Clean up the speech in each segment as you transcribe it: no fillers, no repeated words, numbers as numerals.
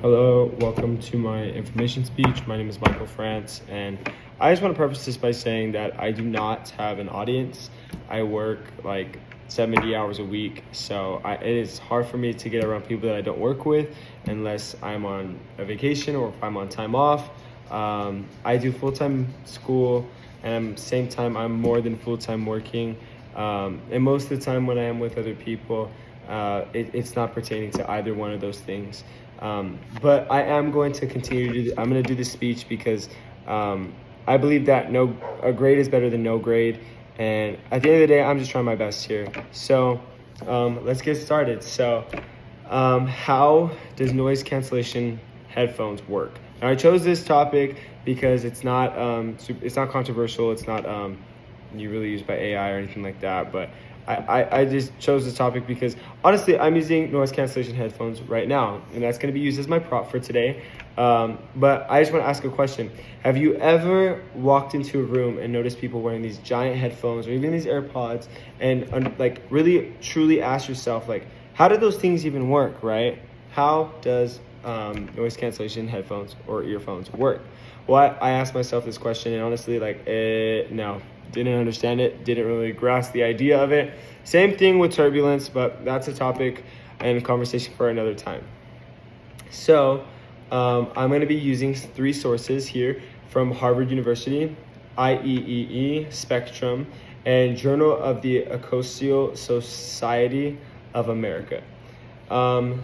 Hello, welcome to my information speech. My name is Michael France, and I just want to preface this by saying that I do not have an audience. I work like 70 hours a week, so it is hard for me to get around people that I don't work with unless I'm on a vacation or if I'm on time off. I do full-time school, and at the same time, I'm more than full-time working. And most of the time when I am with other people, it's not pertaining to either one of those things. But I am going to continue to I'm going to do this speech because I believe that a grade is better than no grade. And at the end of the day, I'm just trying my best here. So let's get started. So how does noise cancellation headphones work? Now, I chose this topic because it's not controversial. It's not really used by AI or anything like that. But I just chose this topic because honestly, I'm using noise cancellation headphones right now, and that's going to be used as my prop for today. But I just want to ask a question. Have you ever walked into a room and noticed people wearing these giant headphones or even these AirPods and like really truly ask yourself, like, how do those things even work, right? How does noise cancellation headphones or earphones work? Well, I asked myself this question, and honestly, no. Didn't understand it, didn't really grasp the idea of it. Same thing with turbulence, but that's a topic and conversation for another time. So I'm going to be using three sources here from Harvard University, IEEE, Spectrum, and Journal of the Acoustical Society of America.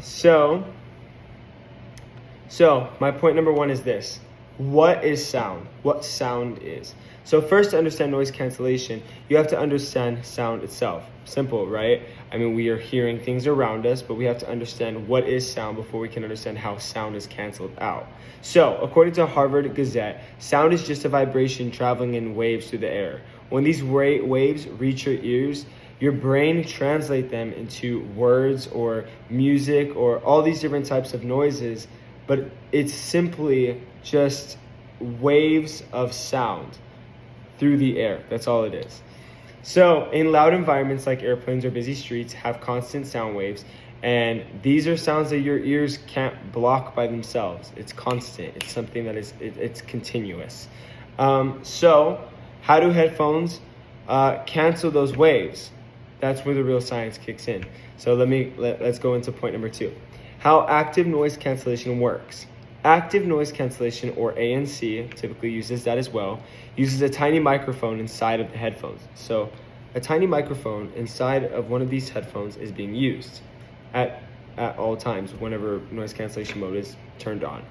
So my point number one is this. What is sound? What sound is? So first, to understand noise cancellation, you have to understand sound itself. Simple, right? I mean, we are hearing things around us, but we have to understand what is sound before we can understand how sound is canceled out. So according to Harvard Gazette, sound is just a vibration traveling in waves through the air. When these waves reach your ears, your brain translates them into words or music or all these different types of noises, but it's simply just waves of sound through the air. That's all it is. So in loud environments like airplanes or busy streets have constant sound waves, and these are sounds that your ears can't block by themselves. It's constant. It's something that it's continuous. So how do headphones cancel those waves? That's where the real science kicks in. So let's go into point number two. How active noise cancellation works. Active noise cancellation, or ANC, typically uses that as well, uses a tiny microphone inside of the headphones. So a tiny microphone inside of one of these headphones is being used at all times whenever noise cancellation mode is turned on.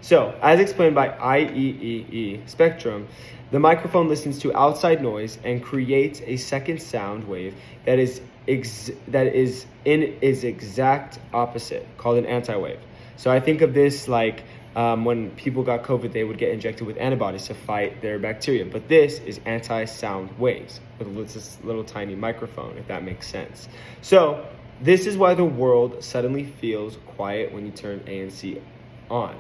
So as explained by IEEE Spectrum, the microphone listens to outside noise and creates a second sound wave that is in its exact opposite, called an anti-wave. So I think of this like when people got COVID, they would get injected with antibodies to fight their bacteria. But this is anti-sound waves with this little tiny microphone, if that makes sense. So this is why the world suddenly feels quiet when you turn ANC on.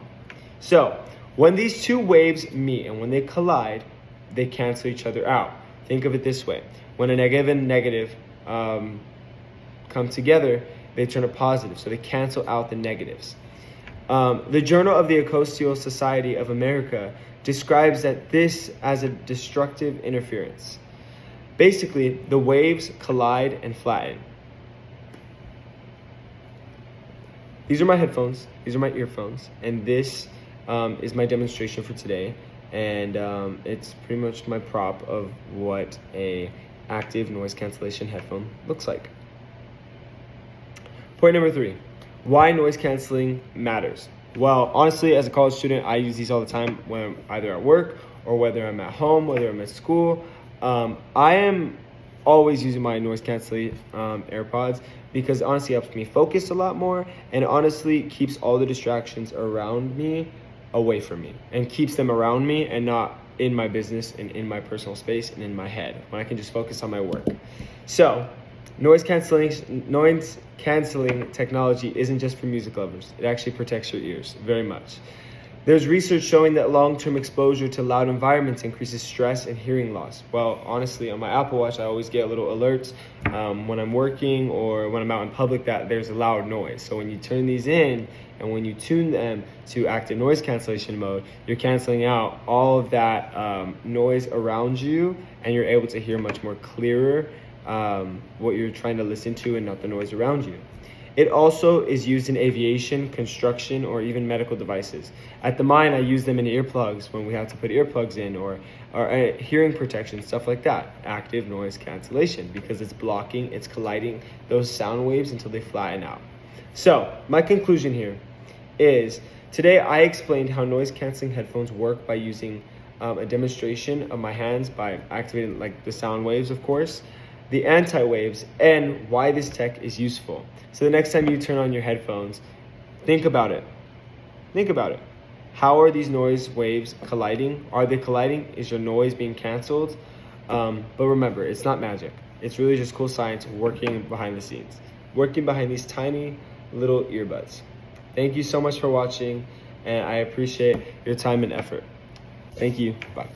So when these two waves meet and when they collide, they cancel each other out. Think of it this way. When a negative and negative come together, they turn a positive. So they cancel out the negatives. The Journal of the Acoustical Society of America describes this as a destructive interference. Basically, the waves collide and flatten. These are my headphones. These are my earphones. And this is my demonstration for today. And it's pretty much my prop of what a active noise cancellation headphone looks like. Point number three. Why noise canceling matters. Well, honestly, as a college student, I use these all the time when I'm either at work or whether I'm at home, whether I'm at school. I am always using my noise canceling AirPods because it honestly helps me focus a lot more, and it honestly keeps all the distractions around me away from me and keeps them around me and not in my business and in my personal space and in my head when I can just focus on my work. So noise canceling technology isn't just for music lovers. It actually protects your ears very much. There's research showing that long-term exposure to loud environments increases stress and hearing loss. Well, honestly, on my Apple Watch, I always get little alerts when I'm working or when I'm out in public that there's a loud noise. So when you turn these in and when you tune them to active noise cancellation mode, you're canceling out all of that noise around you, and you're able to hear much more clearer what you're trying to listen to and not the noise around you. It also is used in aviation, construction, or even medical devices. At the mine, I use them in earplugs when we have to put earplugs in, or hearing protection, stuff like that. Active noise cancellation, because it's blocking, it's colliding those sound waves until they flatten out. So, my conclusion here is, today I explained how noise canceling headphones work by using a demonstration of my hands by activating like the sound waves, of course, the anti-waves, and why this tech is useful. So the next time you turn on your headphones, think about it. Think about it. How are these noise waves colliding? Are they colliding? Is your noise being canceled? But remember, it's not magic. It's really just cool science working behind the scenes, working behind these tiny little earbuds. Thank you so much for watching, and I appreciate your time and effort. Thank you. Bye.